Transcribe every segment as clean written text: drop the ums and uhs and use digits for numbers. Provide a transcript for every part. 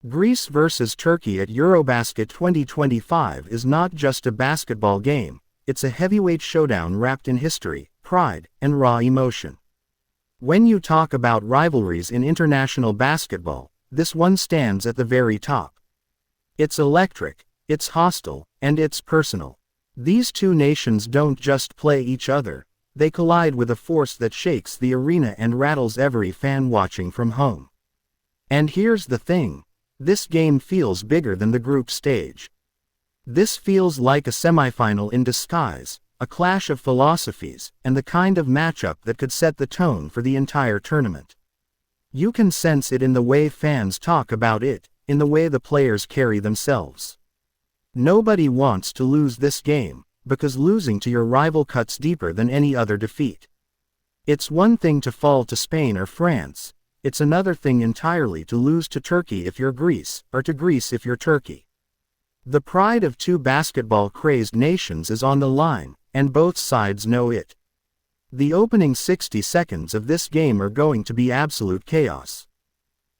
Greece vs Turkey at EuroBasket 2025 is not just a basketball game, it's a heavyweight showdown wrapped in history, pride, and raw emotion. When you talk about rivalries in international basketball, this one stands at the very top. It's electric, it's hostile, and it's personal. These two nations don't just play each other, they collide with a force that shakes the arena and rattles every fan watching from home. And here's the thing. This game feels bigger than the group stage. This feels like a semifinal in disguise, a clash of philosophies, and the kind of matchup that could set the tone for the entire tournament. You can sense it in the way fans talk about it, in the way the players carry themselves. Nobody wants to lose this game, because losing to your rival cuts deeper than any other defeat. It's one thing to fall to Spain or France. It's another thing entirely to lose to Turkey if you're Greece, or to Greece if you're Turkey. The pride of two basketball-crazed nations is on the line, and both sides know it. The opening 60 seconds of this game are going to be absolute chaos.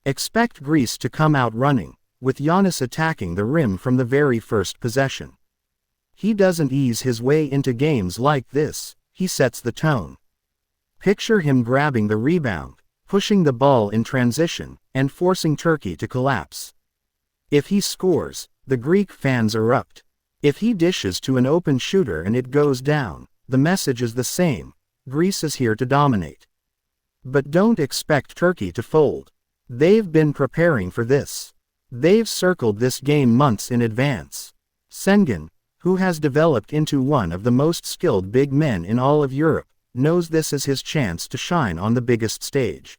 Expect Greece to come out running, with Giannis attacking the rim from the very first possession. He doesn't ease his way into games like this, he sets the tone. Picture him grabbing the rebound, pushing the ball in transition, and forcing Turkey to collapse. If he scores, the Greek fans erupt. If he dishes to an open shooter and it goes down, the message is the same: Greece is here to dominate. But don't expect Turkey to fold. They've been preparing for this. They've circled this game months in advance. Sengun, who has developed into one of the most skilled big men in all of Europe, knows this is his chance to shine on the biggest stage.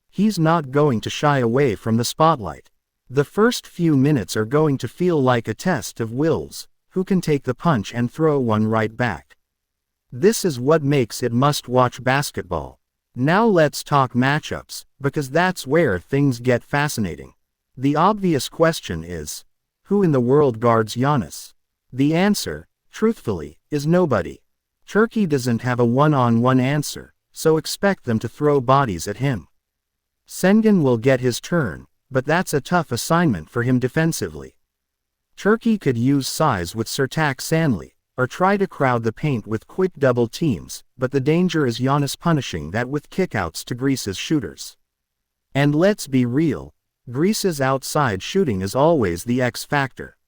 He's not going to shy away from the spotlight. The first few minutes are going to feel like a test of wills, who can take the punch and throw one right back. This is what makes it must-watch basketball. Now let's talk matchups, because that's where things get fascinating. The obvious question is, who in the world guards Giannis? The answer, truthfully, is nobody. Turkey doesn't have a one-on-one answer, so expect them to throw bodies at him. Sengun will get his turn, but that's a tough assignment for him defensively. Turkey could use size with Sertak Sanli, or try to crowd the paint with quick double teams, but the danger is Giannis punishing that with kickouts to Greece's shooters. And let's be real, Greece's outside shooting is always the X factor.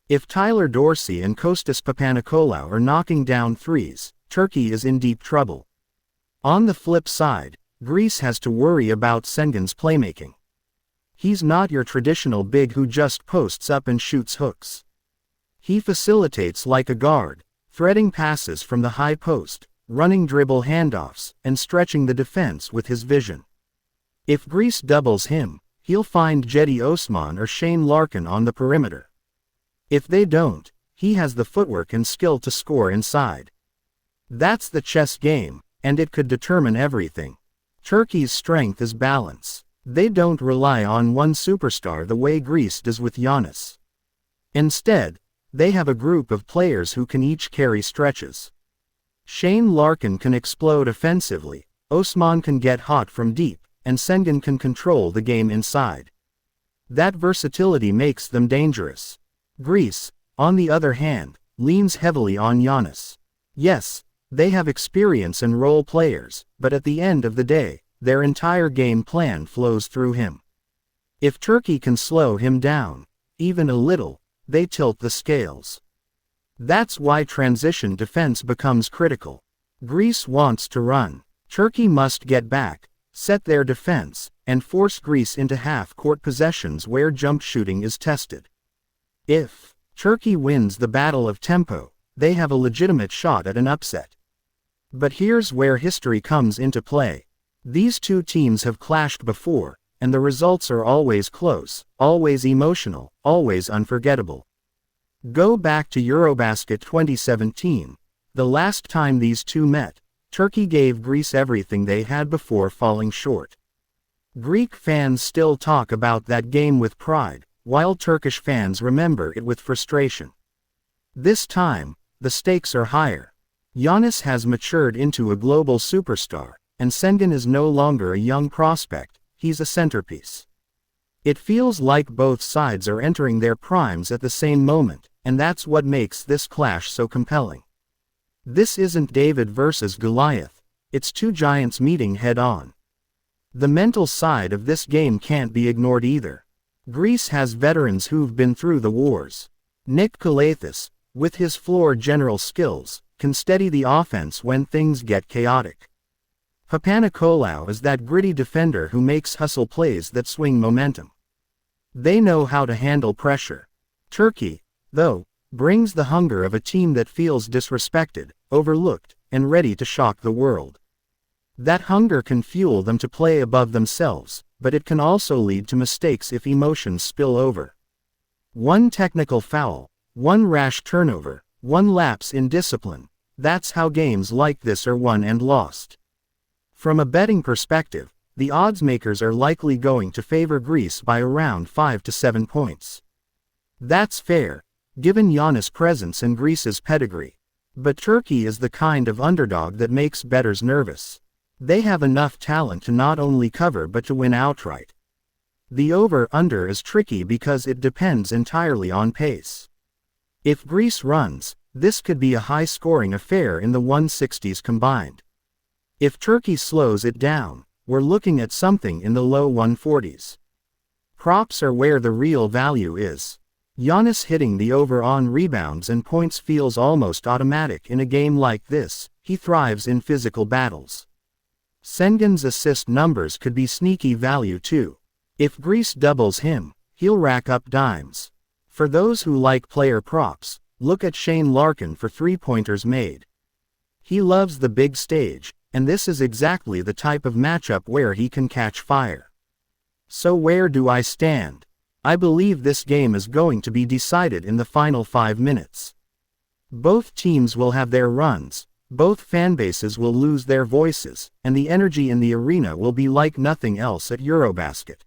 If Tyler Dorsey and Kostas Papanikolaou are knocking down threes, Turkey is in deep trouble. On the flip side, Greece has to worry about Sengun's playmaking. He's not your traditional big who just posts up and shoots hooks. He facilitates like a guard, threading passes from the high post, running dribble handoffs, and stretching the defense with his vision. If Greece doubles him, he'll find Cedi Osman or Shane Larkin on the perimeter. If they don't, he has the footwork and skill to score inside. That's the chess game, and it could determine everything. Turkey's strength is balance. They don't rely on one superstar the way Greece does with Giannis. Instead, they have a group of players who can each carry stretches. Shane Larkin can explode offensively, Osman can get hot from deep, and Sengun can control the game inside. That versatility makes them dangerous. Greece, on the other hand, leans heavily on Giannis. Yes, they have experience and role players, but at the end of the day, their entire game plan flows through him. If Turkey can slow him down, even a little, they tilt the scales. That's why transition defense becomes critical. Greece wants to run. Turkey must get back, set their defense, and force Greece into half-court possessions where jump shooting is tested. If Turkey wins the battle of tempo, they have a legitimate shot at an upset. But here's where history comes into play. These two teams have clashed before, and the results are always close, always emotional, always unforgettable. Go back to EuroBasket 2017, the last time these two met. Turkey gave Greece everything they had before falling short. Greek fans still talk about that game with pride, while Turkish fans remember it with frustration. This time, the stakes are higher. Giannis has matured into a global superstar, and Sengun is no longer a young prospect, he's a centerpiece. It feels like both sides are entering their primes at the same moment, and that's what makes this clash so compelling. This isn't David versus Goliath, it's two giants meeting head-on. The mental side of this game can't be ignored either. Greece has veterans who've been through the wars. Nick Kalathis, with his floor general skills, can steady the offense when things get chaotic. Papanikolaou is that gritty defender who makes hustle plays that swing momentum. They know how to handle pressure. Turkey, though, brings the hunger of a team that feels disrespected, overlooked, and ready to shock the world. That hunger can fuel them to play above themselves, but it can also lead to mistakes if emotions spill over. One technical foul, one rash turnover, one lapse in discipline, that's how games like this are won and lost. From a betting perspective, the odds makers are likely going to favor Greece by around 5 to 7 points. That's fair, given Giannis' presence and Greece's pedigree. But Turkey is the kind of underdog that makes bettors nervous. They have enough talent to not only cover but to win outright. The over-under is tricky because it depends entirely on pace. If Greece runs, this could be a high-scoring affair in the 160s combined. If Turkey slows it down, we're looking at something in the low 140s. Props are where the real value is. Giannis hitting the over on rebounds and points feels almost automatic in a game like this. He thrives in physical battles. Sengun's assist numbers could be sneaky value too. If Greece doubles him, he'll rack up dimes. For those who like player props, look at Shane Larkin for three-pointers made. He loves the big stage, and this is exactly the type of matchup where he can catch fire. So where do I stand? I believe this game is going to be decided in the final 5 minutes. Both teams will have their runs, both fanbases will lose their voices, and the energy in the arena will be like nothing else at EuroBasket.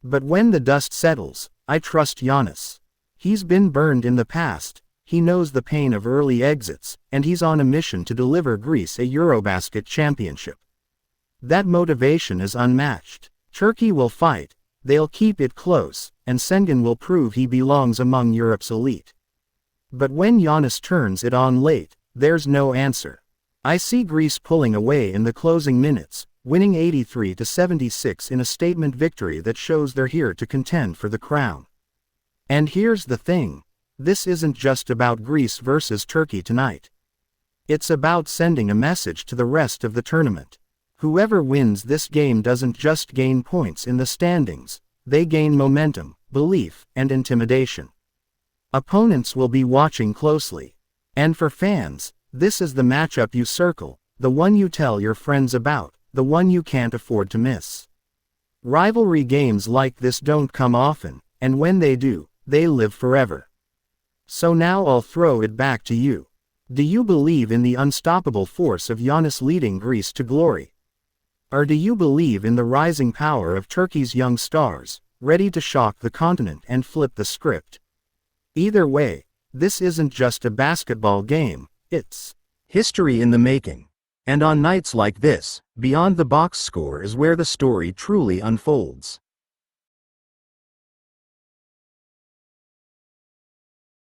But when the dust settles, I trust Giannis. He's been burned in the past, he knows the pain of early exits, and he's on a mission to deliver Greece a EuroBasket championship. That motivation is unmatched. Turkey will fight, they'll keep it close, and Sengun will prove he belongs among Europe's elite. But when Giannis turns it on late, there's no answer. I see Greece pulling away in the closing minutes, winning 83-76 in a statement victory that shows they're here to contend for the crown. And here's the thing. This isn't just about Greece versus Turkey tonight. It's about sending a message to the rest of the tournament. Whoever wins this game doesn't just gain points in the standings, they gain momentum, belief, and intimidation. Opponents will be watching closely. And for fans, this is the matchup you circle, the one you tell your friends about, the one you can't afford to miss. Rivalry games like this don't come often, and when they do, they live forever. So now I'll throw it back to you. Do you believe in the unstoppable force of Giannis leading Greece to glory? Or do you believe in the rising power of Turkey's young stars, ready to shock the continent and flip the script? Either way, this isn't just a basketball game, it's history in the making. And on nights like this, beyond the box score is where the story truly unfolds.